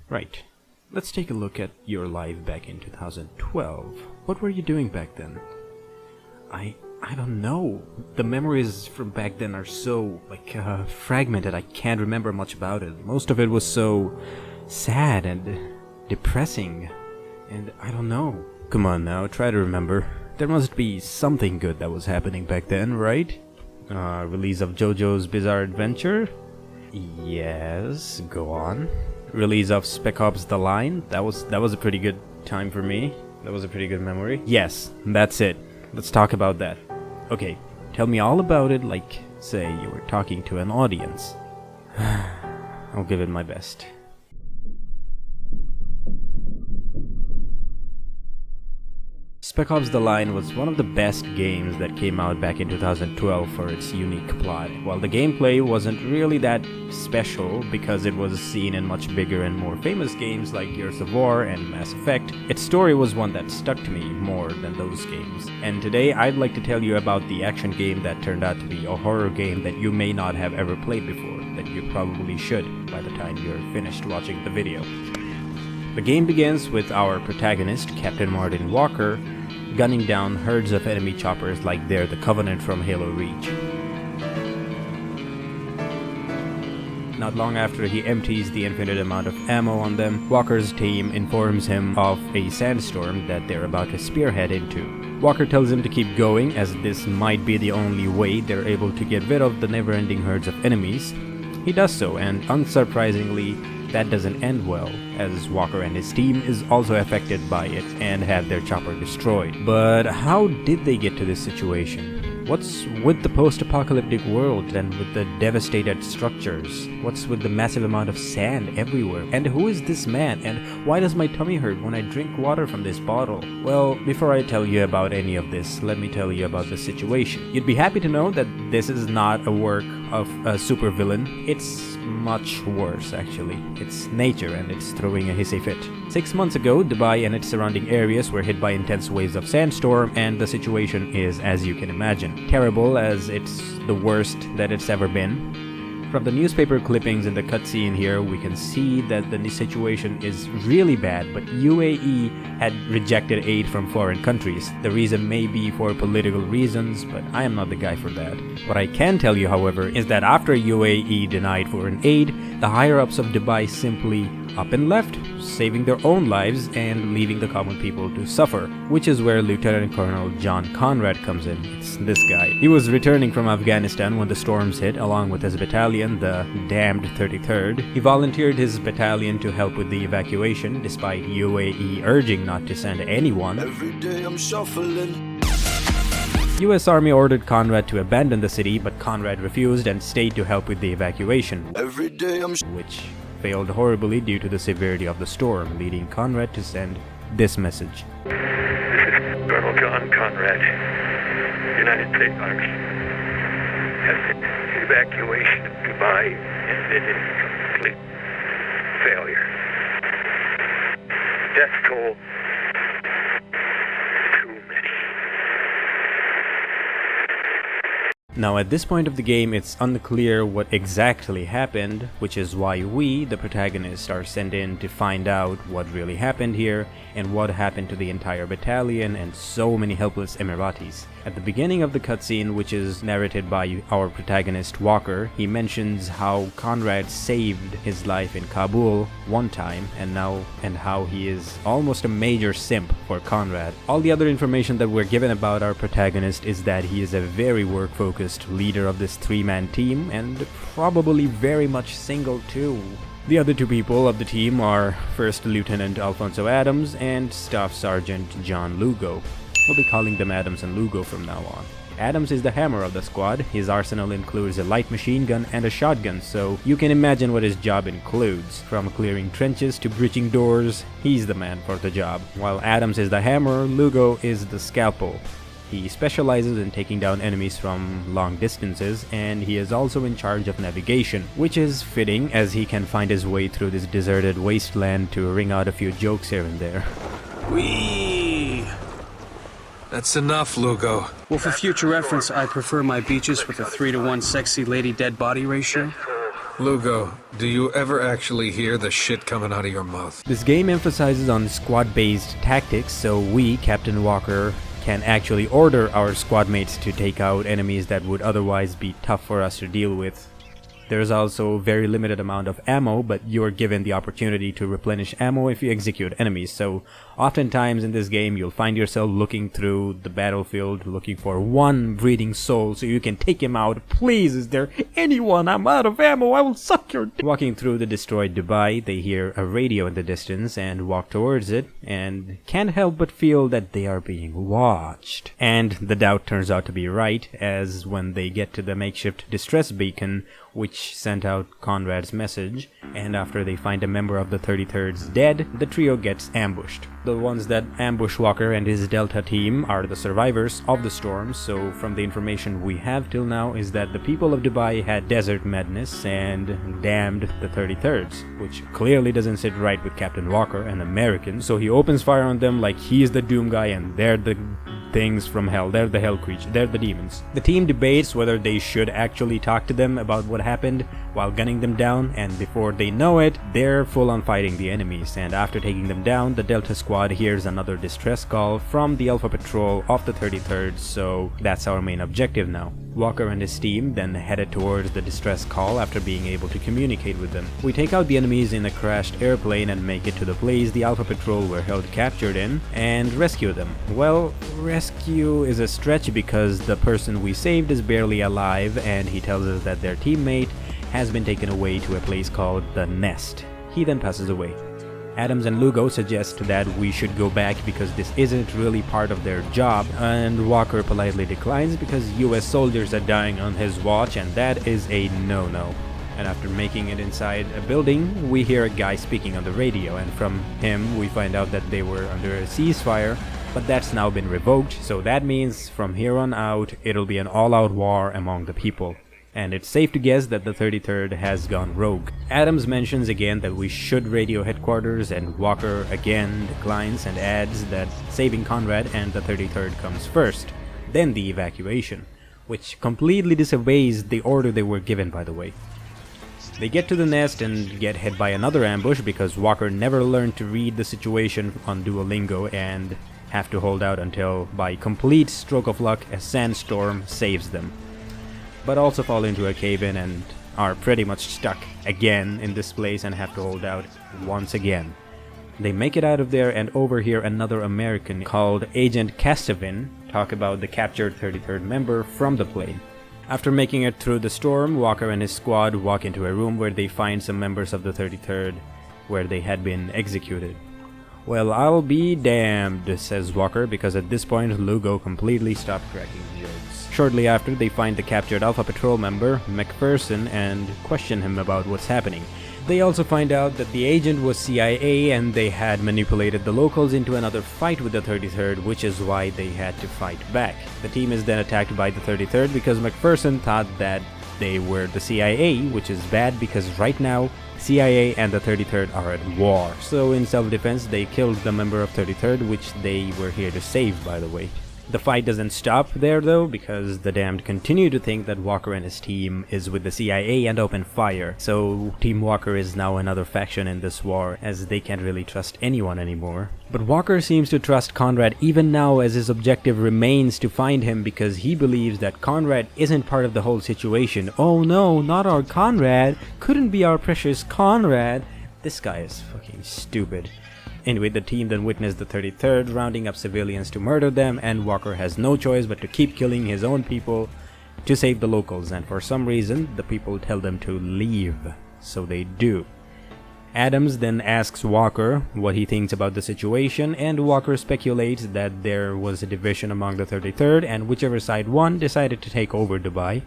Right. Let's take a look at your life back in 2012. What were you doing back then? I don't know. The memories from back then are so, fragmented. I can't remember much about it. Most of it was so sad and depressing. And I don't know. Come on now, try to remember. There must be something good that was happening back then, right? Release of JoJo's Bizarre Adventure? Yes, go on. Release of Spec Ops The Line? That was a pretty good time for me. That was a pretty good memory. Yes, that's it. Let's talk about that. Okay, tell me all about it like, say, you were talking to an audience. I'll give it my best. Spec Ops The Line was one of the best games that came out back in 2012 for its unique plot. While the gameplay wasn't really that special because it was seen in much bigger and more famous games like Gears of War and Mass Effect, its story was one that stuck to me more than those games. And today I'd like to tell you about the action game that turned out to be a horror game that you may not have ever played before, that you probably should by the time you're finished watching the video. The game begins with our protagonist, Captain Martin Walker, gunning down herds of enemy choppers like they're the Covenant from Halo Reach. Not long after he empties the infinite amount of ammo on them, Walker's team informs him of a sandstorm that they're about to spearhead into. Walker tells him to keep going, as this might be the only way they're able to get rid of the never-ending herds of enemies. He does so, and unsurprisingly, that doesn't end well, as Walker and his team is also affected by it and have their chopper destroyed. But how did they get to this situation? What's with the post-apocalyptic world and with the devastated structures? What's with the massive amount of sand everywhere? And who is this man? And why does my tummy hurt when I drink water from this bottle? Well, before I tell you about any of this, let me tell you about the situation. You'd be happy to know that this is not a work of a supervillain. It's much worse, actually. It's nature, and it's throwing a hissy fit. 6 months ago, Dubai and its surrounding areas were hit by intense waves of sandstorm, and the situation is, as you can imagine, terrible, as it's the worst that it's ever been. From the newspaper clippings in the cutscene here, we can see that the situation is really bad, but UAE had rejected aid from foreign countries. The reason may be for political reasons, but I am not the guy for that. What I can tell you, however, is that after UAE denied foreign aid, the higher-ups of Dubai simply up and left, saving their own lives and leaving the common people to suffer, which is where Lieutenant Colonel John Conrad comes in. It's this guy. He was returning from Afghanistan when the storms hit, along with his battalion, the damned 33rd. He volunteered his battalion to help with the evacuation, despite UAE urging not to send anyone. Every day I'm shuffling. US Army ordered Conrad to abandon the city, but Conrad refused and stayed to help with the evacuation, Every day I'm which failed horribly due to the severity of the storm, leading Conrad to send this message. This is Colonel John Conrad, United States Army. The evacuation of Dubai ended in complete failure. Death toll, too many. Now at this point of the game, it's unclear what exactly happened, which is why we, the protagonists, are sent in to find out what really happened here and what happened to the entire battalion and so many helpless Emiratis. At the beginning of the cutscene, which is narrated by our protagonist Walker, he mentions how Conrad saved his life in Kabul one time and how he is almost a major simp for Conrad. All the other information that we're given about our protagonist is that he is a very work-focused leader of this three-man team and probably very much single too. The other two people of the team are First Lieutenant Alfonso Adams and Staff Sergeant John Lugo. We'll be calling them Adams and Lugo from now on. Adams is the hammer of the squad. His arsenal includes a light machine gun and a shotgun, so you can imagine what his job includes. From clearing trenches to breaching doors, he's the man for the job. While Adams is the hammer, Lugo is the scalpel. He specializes in taking down enemies from long distances, and he is also in charge of navigation, which is fitting as he can find his way through this deserted wasteland to wring out a few jokes here and there. Whee! That's enough, Lugo. Well, for future reference, I prefer my beaches with a 3-to-1 sexy lady dead body ratio. Lugo, do you ever actually hear the shit coming out of your mouth? This game emphasizes on squad-based tactics, so we, Captain Walker, can actually order our squad mates to take out enemies that would otherwise be tough for us to deal with. There's also very limited amount of ammo, but you're given the opportunity to replenish ammo if you execute enemies. So oftentimes in this game you'll find yourself looking through the battlefield looking for one breathing soul so you can take him out. Please, is there anyone? I'm out of ammo, I will suck your dick. Walking through the destroyed Dubai, they hear a radio in the distance and walk towards it and can't help but feel that they are being watched. And the doubt turns out to be right, as when they get to the makeshift distress beacon which sent out Conrad's message, and after they find a member of the 33rd's dead, the trio gets ambushed. The ones that ambush Walker and his Delta team are the survivors of the storm, so from the information we have till now is that the people of Dubai had desert madness and damned the 33rds, which clearly doesn't sit right with Captain Walker, an American, so he opens fire on them like he's the doom guy and they're the things from hell, they're the hell creature, they're the demons. The team debates whether they should actually talk to them about what happened while gunning them down, and before they know it, they're full on fighting the enemies, and after taking them down, the Delta squad hears another distress call from the Alpha Patrol of the 33rd, so that's our main objective now. Walker and his team then headed towards the distress call after being able to communicate with them. We take out the enemies in a crashed airplane and make it to the place the Alpha Patrol were held captured in and rescue them. Well, rescue is a stretch because the person we saved is barely alive and he tells us that their teammate has been taken away to a place called the Nest. He then passes away. Adams and Lugo suggest that we should go back because this isn't really part of their job, and Walker politely declines because US soldiers are dying on his watch and that is a no-no. And after making it inside a building, we hear a guy speaking on the radio, and from him we find out that they were under a ceasefire, but that's now been revoked, so that means from here on out it'll be an all-out war among the people. And it's safe to guess that the 33rd has gone rogue. Adams mentions again that we should radio headquarters, and Walker again declines and adds that saving Conrad and the 33rd comes first, then the evacuation, which completely disobeys the order they were given, by the way. They get to the Nest and get hit by another ambush because Walker never learned to read the situation on Duolingo and have to hold out until, by complete stroke of luck, a sandstorm saves them, but also fall into a cave-in and are pretty much stuck again in this place and have to hold out once again. They make it out of there and overhear another American called Agent Castavin talk about the captured 33rd member from the plane. After making it through the storm, Walker and his squad walk into a room where they find some members of the 33rd where they had been executed. Well, I'll be damned, says Walker, because at this point Lugo completely stopped cracking jokes. Shortly after, they find the captured Alpha Patrol member, McPherson, and question him about what's happening. They also find out that the agent was CIA and they had manipulated the locals into another fight with the 33rd, which is why they had to fight back. The team is then attacked by the 33rd because McPherson thought that they were the CIA, which is bad because right now CIA and the 33rd are at war. So in self-defense, they killed the member of 33rd, which they were here to save, by the way. The fight doesn't stop there though, because the damned continue to think that Walker and his team is with the CIA and open fire. So Team Walker is now another faction in this war, as they can't really trust anyone anymore. But Walker seems to trust Conrad even now, as his objective remains to find him because he believes that Conrad isn't part of the whole situation. Oh no, not our Conrad! Couldn't be our precious Conrad! This guy is fucking stupid. Anyway, the team then witnessed the 33rd rounding up civilians to murder them, and Walker has no choice but to keep killing his own people to save the locals, and for some reason, the people tell them to leave. So they do. Adams then asks Walker what he thinks about the situation, and Walker speculates that there was a division among the 33rd, and whichever side won decided to take over Dubai.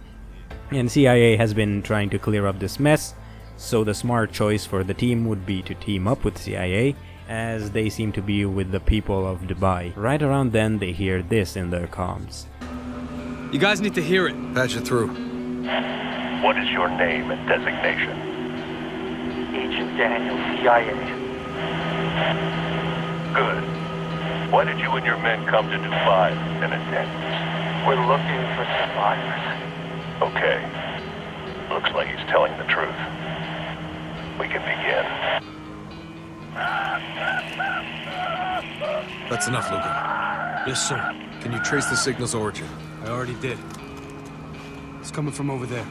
And CIA has been trying to clear up this mess, so the smart choice for the team would be to team up with CIA, as they seem to be with the people of Dubai. Right around then, they hear this in their comms. You guys need to hear it. Patch it through. What is your name and designation? Agent Daniel, CIA. Good. Why did you and your men come to Dubai, Lieutenant Daniels? We're looking for survivors. Okay. Looks like he's telling the truth. We can begin. That's enough, Lugo. Yes, sir. Can you trace the signal's origin? I already did. It's coming from over there.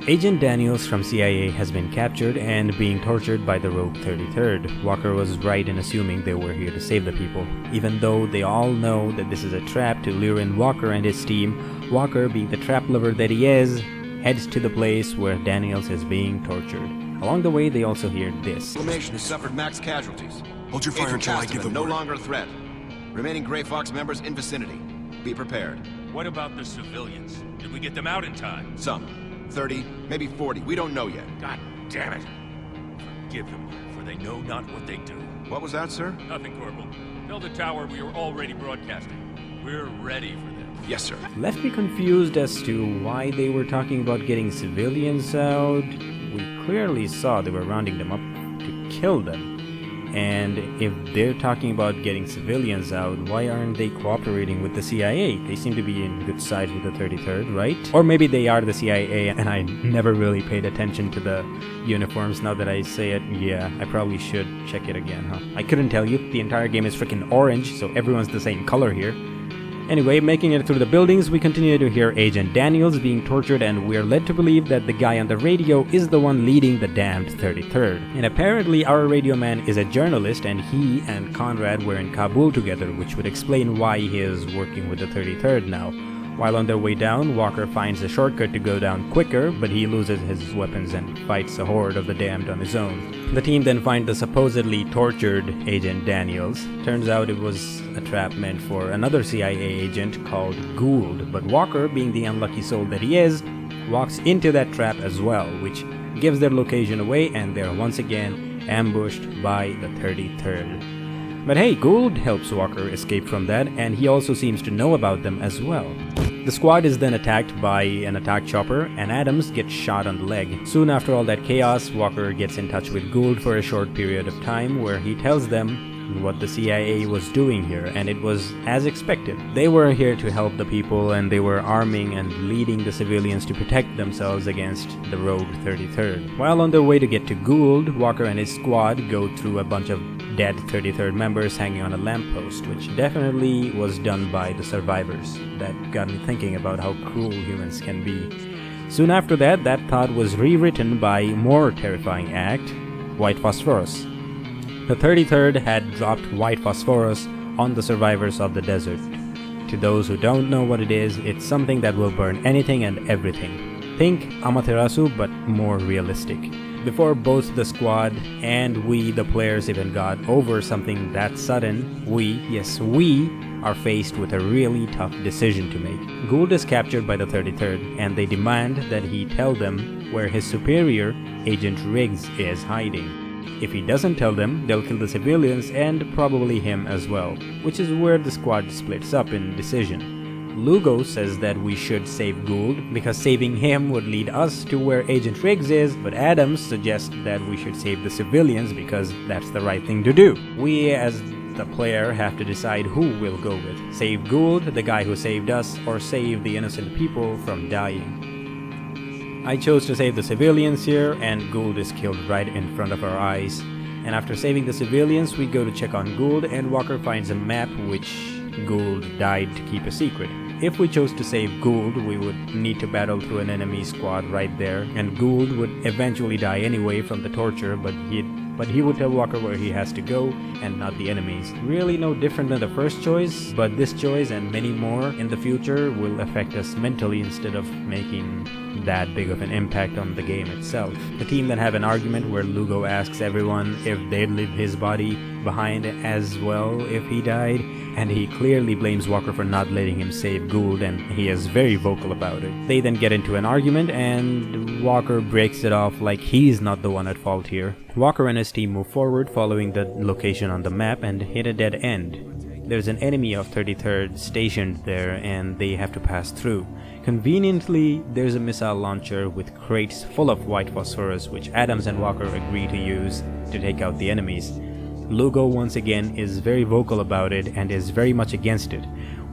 Agent Daniels from CIA has been captured and being tortured by the rogue 33rd. Walker was right in assuming they were here to save the people. Even though they all know that this is a trap to lure in Walker and his team, Walker, being the trap lover that he is, heads to the place where Daniels is being tortured. Along the way, they also hear this. Formation has suffered max casualties. Hold your fire Agent until I give the Casterman, no word. longer a threat. Remaining Grey Fox members in vicinity. Be prepared. What about the civilians? Did we get them out in time? Some. 30, maybe 40. We don't know yet. God damn it! Forgive them, for they know not what they do. What was that, sir? Nothing, Corporal. Tell the tower we are already broadcasting. We're ready for them. Yes, sir. Left me confused as to why they were talking about getting civilians out. We clearly saw they were rounding them up to kill them. And if they're talking about getting civilians out, why aren't they cooperating with the CIA? They seem to be in good sides with the 33rd, right? Or maybe they are the CIA and I never really paid attention to the uniforms. Now that I say it, yeah, I probably should check it again, huh? I couldn't tell you. The entire game is freaking orange, so everyone's the same color here. Anyway, making it through the buildings, we continue to hear Agent Daniels being tortured, and we're led to believe that the guy on the radio is the one leading the damned 33rd. And apparently our radio man is a journalist, and he and Conrad were in Kabul together, which would explain why he is working with the 33rd now. While on their way down, Walker finds a shortcut to go down quicker, but he loses his weapons and fights a horde of the damned on his own. The team then find the supposedly tortured Agent Daniels. Turns out it was a trap meant for another CIA agent called Gould, but Walker, being the unlucky soul that he is, walks into that trap as well, which gives their location away, and they're once again ambushed by the 33rd. But hey, Gould helps Walker escape from that, and he also seems to know about them as well. The squad is then attacked by an attack chopper, and Adams gets shot on the leg. Soon after all that chaos, Walker gets in touch with Gould for a short period of time, where he tells them what the CIA was doing here, and it was as expected. They were here to help the people, and they were arming and leading the civilians to protect themselves against the rogue 33rd. While on their way to get to Gould, Walker and his squad go through a bunch of dead 33rd members hanging on a lamppost, which definitely was done by the survivors. That got me thinking about how cruel humans can be. Soon after that, that thought was rewritten by a more terrifying act, white phosphorus. The 33rd had dropped white phosphorus on the survivors of the desert. To those who don't know what it is, it's something that will burn anything and everything. Think Amaterasu, but more realistic. Before both the squad and we, the players, even got over something that sudden, we are faced with a really tough decision to make. Gould is captured by the 33rd, and they demand that he tell them where his superior, Agent Riggs, is hiding. If he doesn't tell them, they'll kill the civilians and probably him as well, which is where the squad splits up in decision. Lugo says that we should save Gould because saving him would lead us to where Agent Riggs is, but Adams suggests that we should save the civilians because that's the right thing to do. We as the player have to decide who we'll go with. Save Gould, the guy who saved us, or save the innocent people from dying. I chose to save the civilians here, and Gould is killed right in front of our eyes. And after saving the civilians, we go to check on Gould, and Walker finds a map which Gould died to keep a secret. If we chose to save Gould, we would need to battle through an enemy squad right there, and Gould would eventually die anyway from the torture, but he would tell Walker where he has to go, and not the enemies. Really no different than the first choice, but this choice and many more in the future will affect us mentally instead of making that big of an impact on the game itself. The team then have an argument where Lugo asks everyone if they'd leave his body behind as well if he died, and he clearly blames Walker for not letting him save Gould, and he is very vocal about it. They then get into an argument, and Walker breaks it off like he's not the one at fault here. Walker and his team move forward following the location on the map and hit a dead end. There's an enemy of 33rd stationed there, and they have to pass through. Conveniently, there's a missile launcher with crates full of white phosphorus which Adams and Walker agree to use to take out the enemies. Lugo once again is very vocal about it and is very much against it.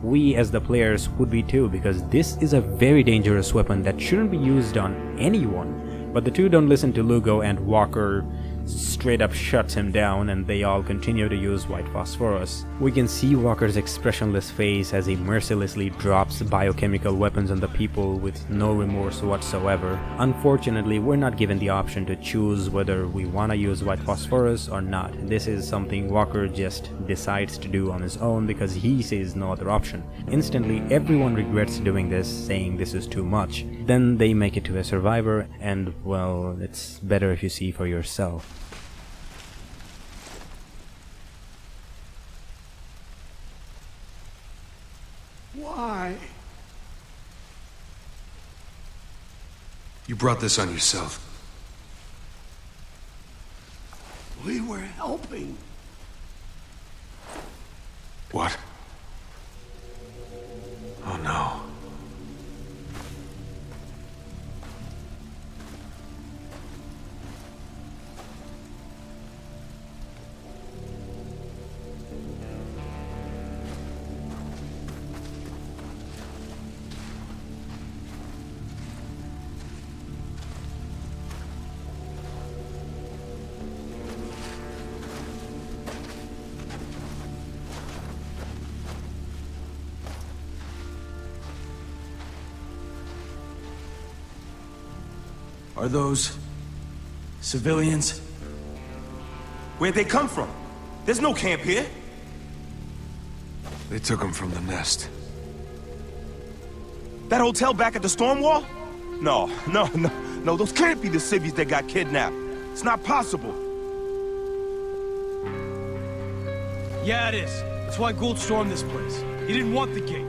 we as the players would be too, because this is a very dangerous weapon that shouldn't be used on anyone. But the two don't listen to Lugo, and Walker straight up shuts him down, and they all continue to use white phosphorus. We can see Walker's expressionless face as he mercilessly drops biochemical weapons on the people with no remorse whatsoever. Unfortunately, we're not given the option to choose whether we want to use white phosphorus or not. This is something Walker just decides to do on his own because he sees no other option. Instantly, everyone regrets doing this, saying this is too much. Then they make it to a survivor, and well, it's better if you see for yourself. Why? You brought this on yourself. We were helping. What? Oh no. Are those civilians? Where'd they come from? There's no camp here. They took him from the nest. That hotel back at the storm wall? No, those can't be the civvies that got kidnapped. It's not possible. Yeah, it is. That's why Gould stormed this place. He didn't want the gate.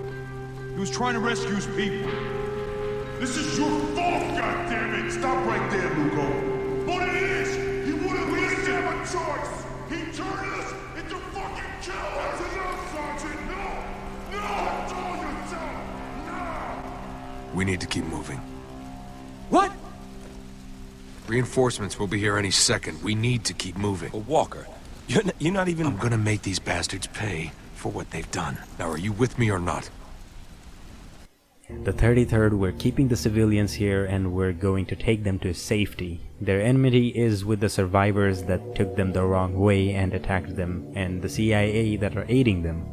He was trying to rescue his people. This is your fault, goddammit! Stop right there, Lugo. But it is! He wouldn't listen! Have a choice! He turned us into fucking cowards! That's enough, Sergeant! No! Control yourself! Now! We need to keep moving. What? Reinforcements will be here any second. We need to keep moving. But Walker, you're not even... I'm gonna make these bastards pay for what they've done. Now, are you with me or not? The 33rd, we're keeping the civilians here and we're going to take them to safety. Their enmity is with the survivors that took them the wrong way and attacked them, and the CIA that are aiding them.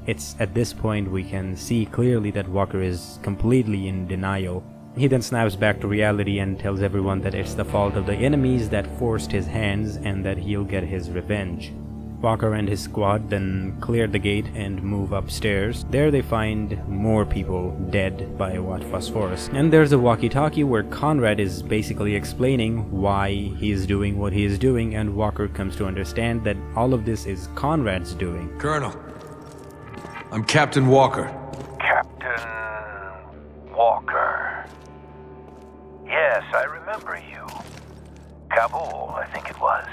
It's at this point we can see clearly that Walker is completely in denial. He then snaps back to reality and tells everyone that it's the fault of the enemies that forced his hands and that he'll get his revenge. Walker and his squad then clear the gate and move upstairs. There they find more people dead by white phosphorus. And there's a walkie-talkie where Conrad is basically explaining why he's doing what he is doing, and Walker comes to understand that all of this is Conrad's doing. Colonel, I'm Captain Walker. Captain Walker. Yes, I remember you. Kabul, I think it was.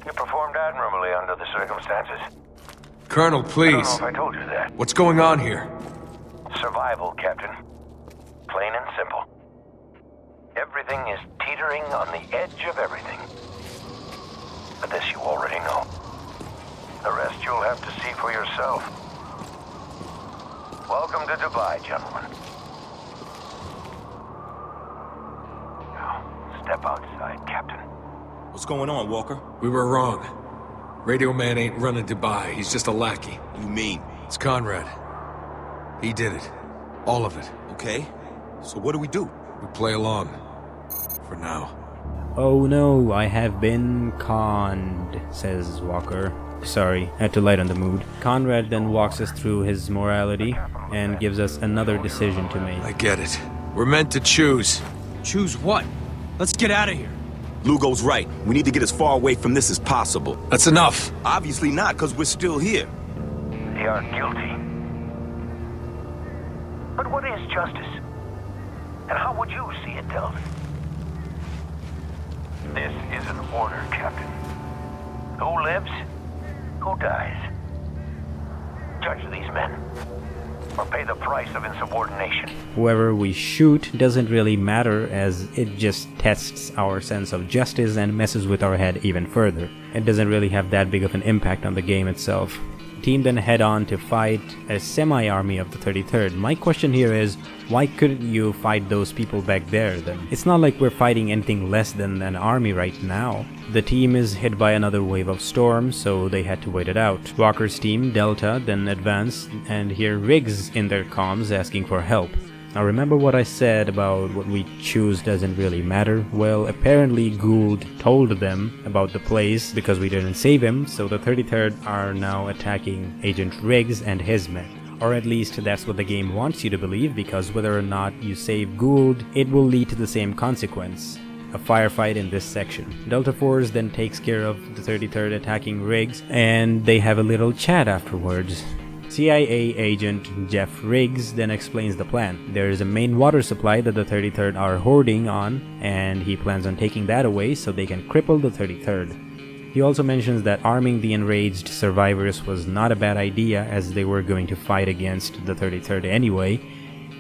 You performed admirably under the circumstances. Colonel, please. I don't know if I told you that. What's going on here? Survival, Captain. Plain and simple. Everything is teetering on the edge of everything. But this you already know. The rest you'll have to see for yourself. Welcome to Dubai, gentlemen. Now, step outside, Captain. What's going on, Walker? We were wrong. Radio Man ain't running Dubai. He's just a lackey. You mean? It's Conrad. He did it. All of it. Okay. So what do we do? We play along. For now. Oh no, I have been conned, says Walker. Sorry, had to lighten the mood. Conrad then walks us through his morality and gives us another decision to make. I get it. We're meant to choose. Choose what? Let's get out of here. Lugo's right. We need to get as far away from this as possible. That's enough. Obviously not, because we're still here. They are guilty. But what is justice? And how would you see it dealt? This is an order, Captain. Who lives? Who dies? Judge these men, or pay the price of insubordination. Whoever we shoot doesn't really matter, as it just tests our sense of justice and messes with our head even further. It doesn't really have that big of an impact on the game itself. team then head on to fight a semi-army of the 33rd. My question here is, why couldn't you fight those people back there then? It's not like we're fighting anything less than an army right now. The team is hit by another wave of storm, so they had to wait it out. Walker's team, Delta, then advance and hear Riggs in their comms asking for help. Now remember what I said about what we choose doesn't really matter? Well, apparently Gould told them about the place because we didn't save him, so the 33rd are now attacking Agent Riggs and his men. Or at least that's what the game wants you to believe, because whether or not you save Gould, it will lead to the same consequence. A firefight in this section. Delta Force then takes care of the 33rd attacking Riggs, and they have a little chat afterwards. CIA agent Jeff Riggs then explains the plan. There is a main water supply that the 33rd are hoarding on, and he plans on taking that away so they can cripple the 33rd. He also mentions that arming the enraged survivors was not a bad idea, as they were going to fight against the 33rd anyway.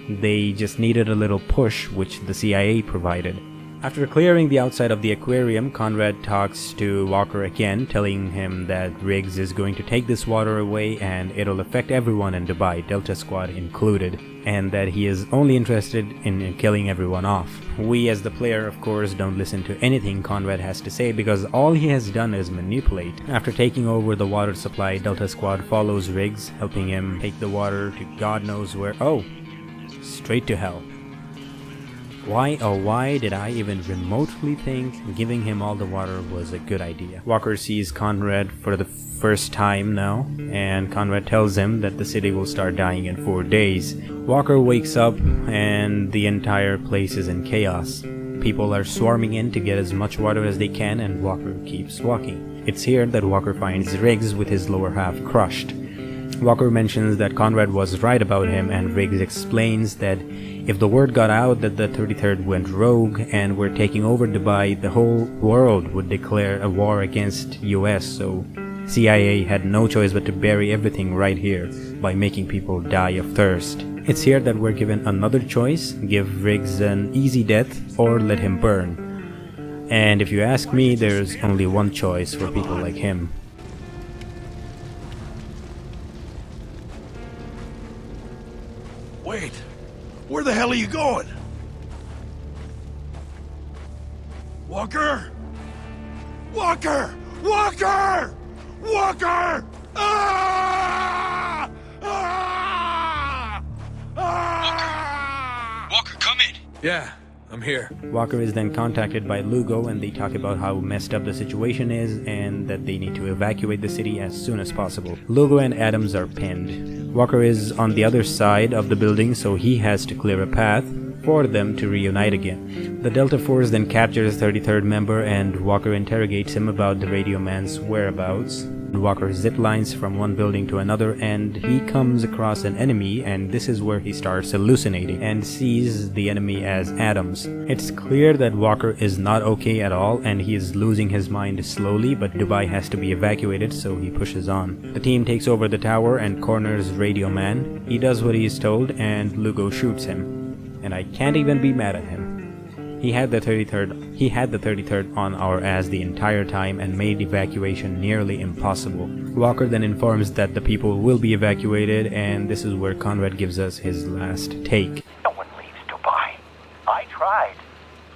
They just needed a little push, which the CIA provided. After clearing the outside of the aquarium, Conrad talks to Walker again, telling him that Riggs is going to take this water away and it'll affect everyone in Dubai, Delta Squad included, and that he is only interested in killing everyone off. We as the player, of course, don't listen to anything Conrad has to say because all he has done is manipulate. After taking over the water supply, Delta Squad follows Riggs, helping him take the water to God knows where. Oh, straight to hell. Why, oh why did I even remotely think giving him all the water was a good idea? Walker sees Conrad for the first time now, and Conrad tells him that the city will start dying in 4 days. Walker wakes up and the entire place is in chaos. People are swarming in to get as much water as they can, and Walker keeps walking. It's here that Walker finds Riggs with his lower half crushed. Walker mentions that Conrad was right about him, and Riggs explains that if the word got out that the 33rd went rogue and were taking over Dubai, the whole world would declare a war against US, so CIA had no choice but to bury everything right here by making people die of thirst. It's here that we're given another choice: give Riggs an easy death or let him burn. And if you ask me, there's only one choice for people like him. Wait, where the hell are you going? Walker? Walker! Walker! Walker! Ah! Ah! Ah! Walker, come in! Yeah, I'm here. Walker is then contacted by Lugo, and they talk about how messed up the situation is and that they need to evacuate the city as soon as possible. Lugo and Adams are pinned. Walker is on the other side of the building, so he has to clear a path for them to reunite again. The Delta Force then captures the 33rd member, and Walker interrogates him about the radio man's whereabouts. Walker ziplines from one building to another, and he comes across an enemy, and this is where he starts hallucinating and sees the enemy as Adams. It's clear that Walker is not okay at all, and he is losing his mind slowly, but Dubai has to be evacuated, so he pushes on. The team takes over the tower and corners Radio Man. He does what he is told, and Lugo shoots him. And I can't even be mad at him. He had the 33rd on our ass the entire time and made evacuation nearly impossible. Walker then informs that the people will be evacuated, and this is where Conrad gives us his last take. No one leaves Dubai. I tried.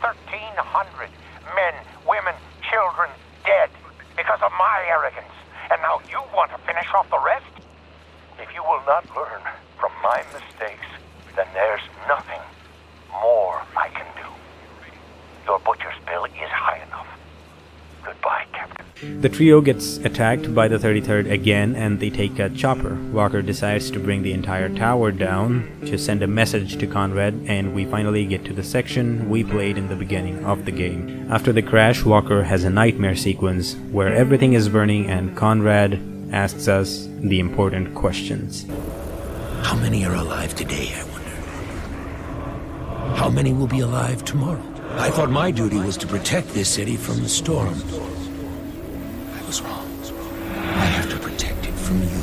1,300 men, women, children dead because of my arrogance. And now you want to finish off the rest? If you will not learn from my mistakes, then there's nothing more I can do. Your butcher's bill is high enough. Goodbye, Captain. The trio gets attacked by the 33rd again, and they take a chopper. Walker decides to bring the entire tower down to send a message to Conrad, and we finally get to the section we played in the beginning of the game. After the crash, Walker has a nightmare sequence where everything is burning, and Conrad asks us the important questions. How many are alive today, I wonder? How many will be alive tomorrow? I thought my duty was to protect this city from the storm. I was wrong. I have to protect it from you.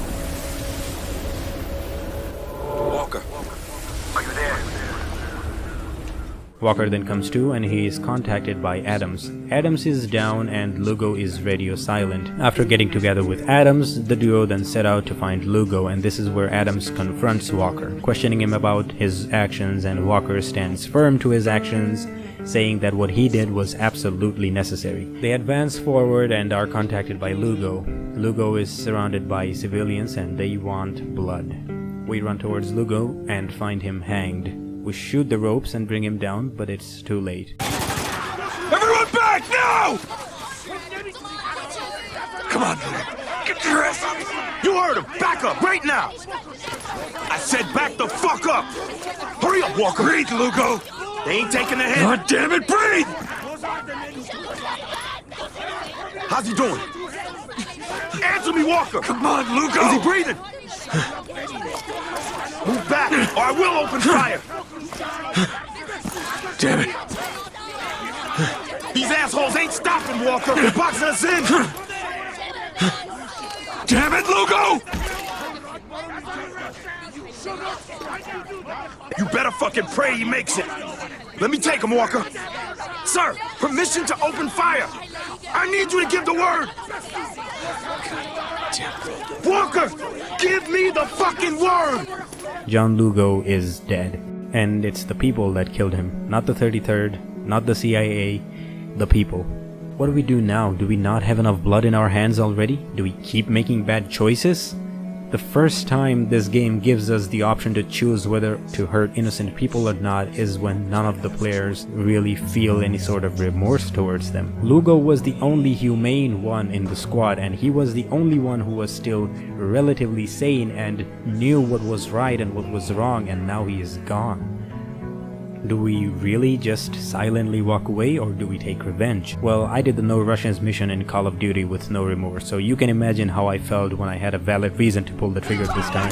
Walker, are you there? Walker then comes to and he is contacted by Adams. Adams is down and Lugo is radio silent. After getting together with Adams, the duo then set out to find Lugo, and this is where Adams confronts Walker, questioning him about his actions, and Walker stands firm to his actions, saying that what he did was absolutely necessary. They advance forward and are contacted by Lugo. Lugo is surrounded by civilians and they want blood. We run towards Lugo and find him hanged. We shoot the ropes and bring him down, but it's too late. Everyone back now! Come on, get your ass up! You heard him! Back up right now! I said back the fuck up! Hurry up, Walker! Breathe, Lugo! They ain't taking the hit! God damn it, breathe! How's he doing? Answer me, Walker! Come on, Lugo! Is he breathing? Move back, or I will open fire! Damn it! These assholes ain't stopping, Walker! They're boxing us in! Damn it, Lugo! You better fucking pray he makes it! Let me take him, Walker! Sir, permission to open fire! I need you to give the word! Walker! Give me the fucking word! John Lugo is dead, and it's the people that killed him, not the 33rd, not the CIA, the people. What do we do now? Do we not have enough blood in our hands already? Do we keep making bad choices? The first time this game gives us the option to choose whether to hurt innocent people or not is when none of the players really feel any sort of remorse towards them. Lugo was the only humane one in the squad, and he was the only one who was still relatively sane and knew what was right and what was wrong, and now he is gone. Do we really just silently walk away, or do we take revenge? Well, I did the No Russians mission in Call of Duty with no remorse, so you can imagine how I felt when I had a valid reason to pull the trigger this time.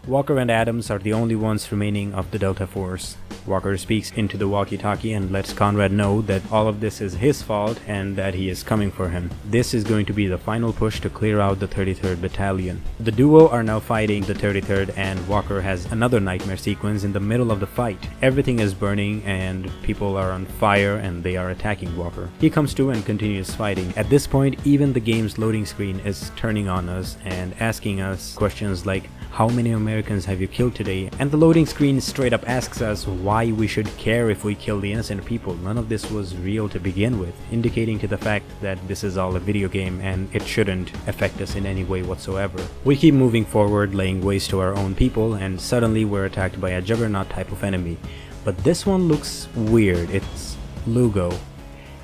Walker and Adams are the only ones remaining of the Delta Force. Walker speaks into the walkie-talkie and lets Conrad know that all of this is his fault and that he is coming for him. This is going to be the final push to clear out the 33rd Battalion. The duo are now fighting the 33rd, and Walker has another nightmare sequence in the middle of the fight. Everything is burning and people are on fire and they are attacking Walker. He comes to and continues fighting. At this point, even the game's loading screen is turning on us and asking us questions like, how many Americans have you killed today? And the loading screen straight up asks us why we should care if we kill the innocent people. None of this was real to begin with, indicating to the fact that this is all a video game and it shouldn't affect us in any way whatsoever. We keep moving forward, laying waste to our own people, and suddenly we're attacked by a juggernaut type of enemy. But this one looks weird. It's Lugo.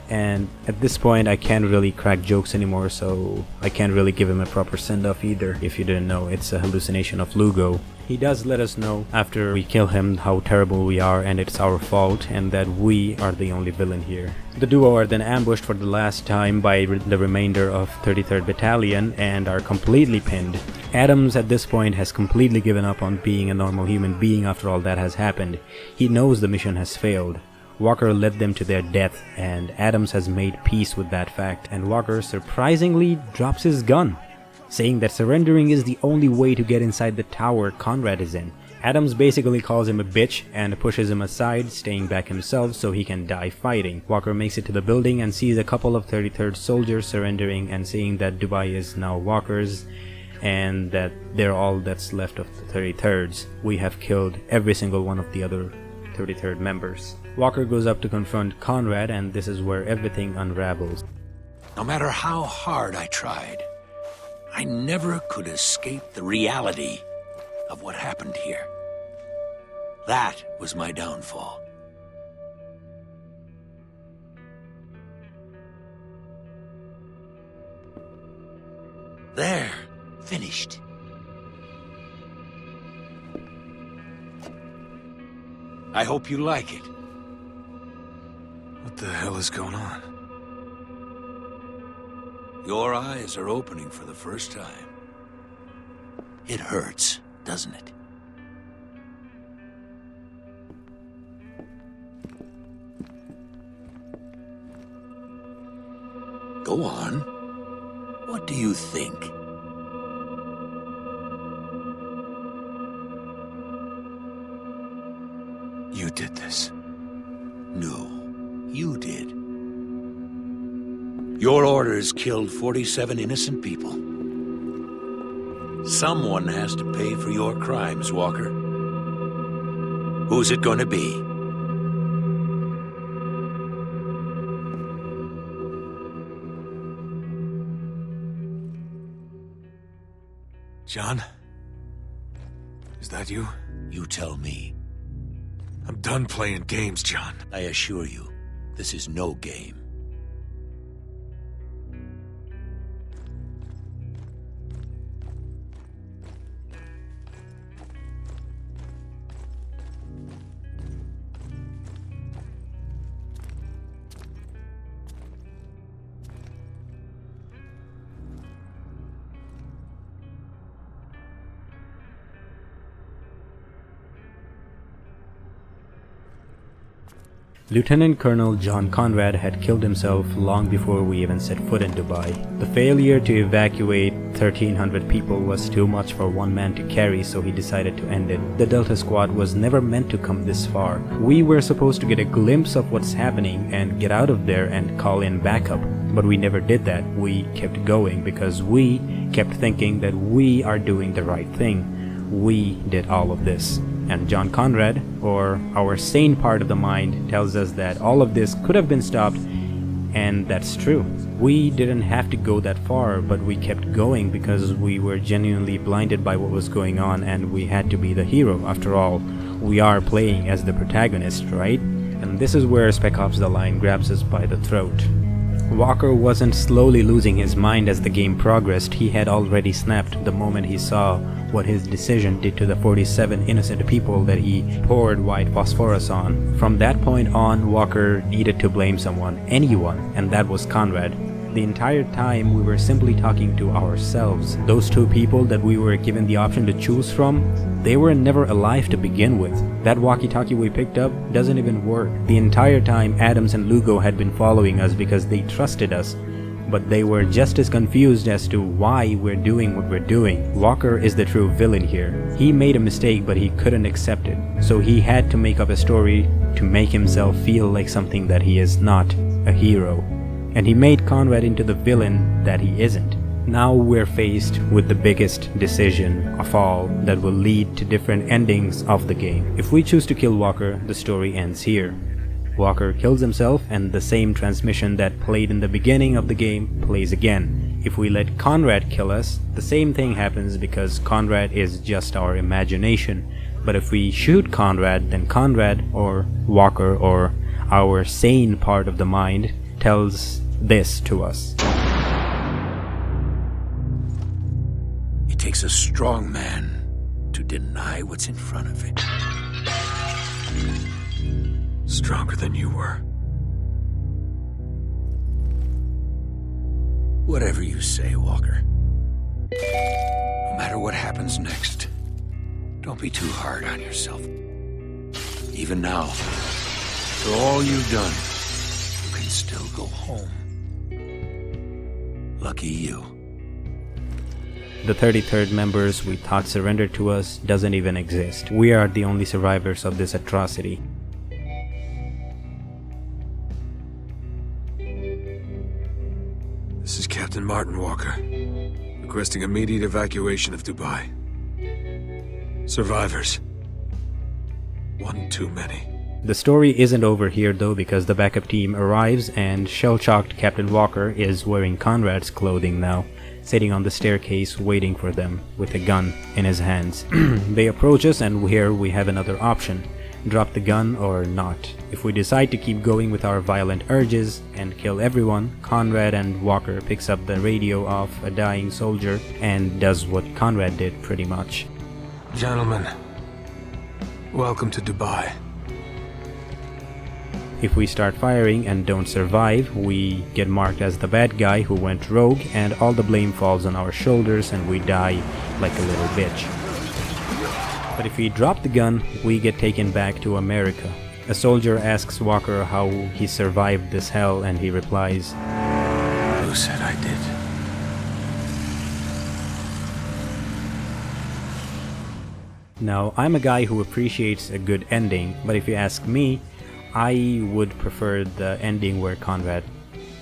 And at this point I can't really crack jokes anymore, so I can't really give him a proper send-off either. If you didn't know, it's a hallucination of Lugo. He does let us know after we kill him how terrible we are and it's our fault and that we are the only villain here. The duo are then ambushed for the last time by the remainder of 33rd Battalion and are completely pinned. Adams at this point has completely given up on being a normal human being after all that has happened. He knows the mission has failed. Walker led them to their death, and Adams has made peace with that fact, and Walker surprisingly drops his gun, saying that surrendering is the only way to get inside the tower Conrad is in. Adams basically calls him a bitch and pushes him aside, staying back himself so he can die fighting. Walker makes it to the building and sees a couple of 33rd soldiers surrendering and saying that Dubai is now Walker's and that they're all that's left of the 33rds. We have killed every single one of the other 33rd members. Walker goes up to confront Conrad, and this is where everything unravels. No matter how hard I tried, I never could escape the reality of what happened here. That was my downfall. There, finished. I hope you like it. What the hell is going on? Your eyes are opening for the first time. It hurts, doesn't it? Go on. What do you think? No, you did. Your orders killed 47 innocent people. Someone has to pay for your crimes, Walker. Who's it gonna be? John? Is that you? You tell me. I'm done playing games, John. I assure you, this is no game. Lieutenant Colonel John Conrad had killed himself long before we even set foot in Dubai. The failure to evacuate 1,300 people was too much for one man to carry, so he decided to end it. The Delta Squad was never meant to come this far. We were supposed to get a glimpse of what's happening and get out of there and call in backup, but we never did that. We kept going because we kept thinking that we are doing the right thing. We did all of this. And John Conrad, or our sane part of the mind, tells us that all of this could have been stopped, and that's true. We didn't have to go that far, but we kept going because we were genuinely blinded by what was going on, and we had to be the hero. After all, we are playing as the protagonist, right? And this is where Spec Ops The Line grabs us by the throat. Walker wasn't slowly losing his mind as the game progressed. He had already snapped the moment he saw what his decision did to the 47 innocent people that he poured white phosphorus on. From that point on, Walker needed to blame someone, anyone, and that was Conrad. The entire time we were simply talking to ourselves. Those two people that we were given the option to choose from, they were never alive to begin with. That walkie-talkie we picked up doesn't even work. The entire time Adams and Lugo had been following us because they trusted us, but they were just as confused as to why we're doing what we're doing. Walker is the true villain here. He made a mistake, but he couldn't accept it, so he had to make up a story to make himself feel like something that he is not, a hero. And he made Conrad into the villain that he isn't. Now we're faced with the biggest decision of all that will lead to different endings of the game. If we choose to kill Walker, the story ends here. Walker kills himself, and the same transmission that played in the beginning of the game plays again. If we let Conrad kill us, the same thing happens because Conrad is just our imagination. But if we shoot Conrad, then Conrad, or Walker, or our sane part of the mind, tells this to us. It takes a strong man to deny what's in front of it. Stronger than you were. Whatever you say, Walker. No matter what happens next, don't be too hard on yourself. Even now, for all you've done, you can still go home. Lucky you. The 33rd members we thought surrendered to us doesn't even exist. We are the only survivors of this atrocity. This is Captain Martin Walker, requesting immediate evacuation of Dubai. Survivors. One too many. The story isn't over here though, because the backup team arrives and shell-shocked Captain Walker is wearing Conrad's clothing now, sitting on the staircase waiting for them with a gun in his hands. They approach us, and here we have another option. Drop the gun or not. If we decide to keep going with our violent urges and kill everyone, Conrad and Walker picks up the radio of a dying soldier and does what Conrad did pretty much. Gentlemen, welcome to Dubai. If we start firing and don't survive, we get marked as the bad guy who went rogue, and all the blame falls on our shoulders and we die like a little bitch. But if we drop the gun, we get taken back to America. A soldier asks Walker how he survived this hell, and he replies, Who said I did? Now, I'm a guy who appreciates a good ending, but if you ask me, I would prefer the ending where Conrad,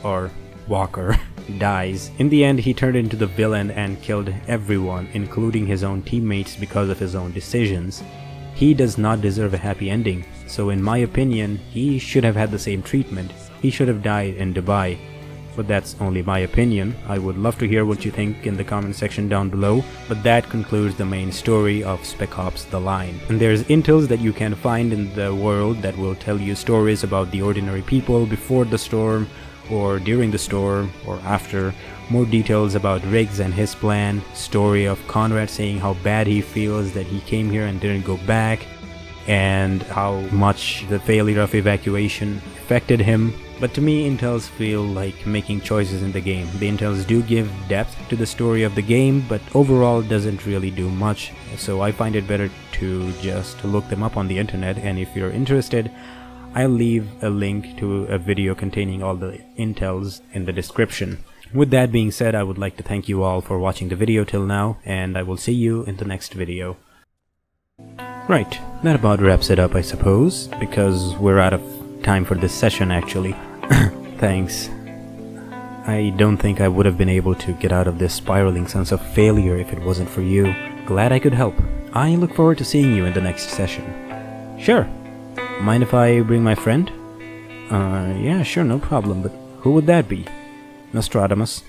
or Walker, dies. In the end, he turned into the villain and killed everyone, including his own teammates, because of his own decisions. He does not deserve a happy ending, so in my opinion, he should have had the same treatment. He should have died in Dubai. But that's only my opinion. I would love to hear what you think in the comment section down below. But that concludes the main story of Spec Ops: The Line. And there's intels that you can find in the world that will tell you stories about the ordinary people before the storm, or during the storm, or after. More details about Riggs and his plan. Story of Conrad saying how bad he feels that he came here and didn't go back, and how much the failure of evacuation affected him. But to me, intels feel like making choices in the game. The intels do give depth to the story of the game, but overall doesn't really do much, so I find it better to just look them up on the internet. And if you're interested, I'll leave a link to a video containing all the intels in the description. With that being said, I would like to thank you all for watching the video till now, and I will see you in the next video. Right, that about wraps it up, I suppose, because we're out of time for this session actually. Thanks. I don't think I would have been able to get out of this spiraling sense of failure if it wasn't for you. Glad I could help. I look forward to seeing you in the next session. Sure. Mind if I bring my friend? Yeah, sure, no problem, but who would that be? Nostradamus.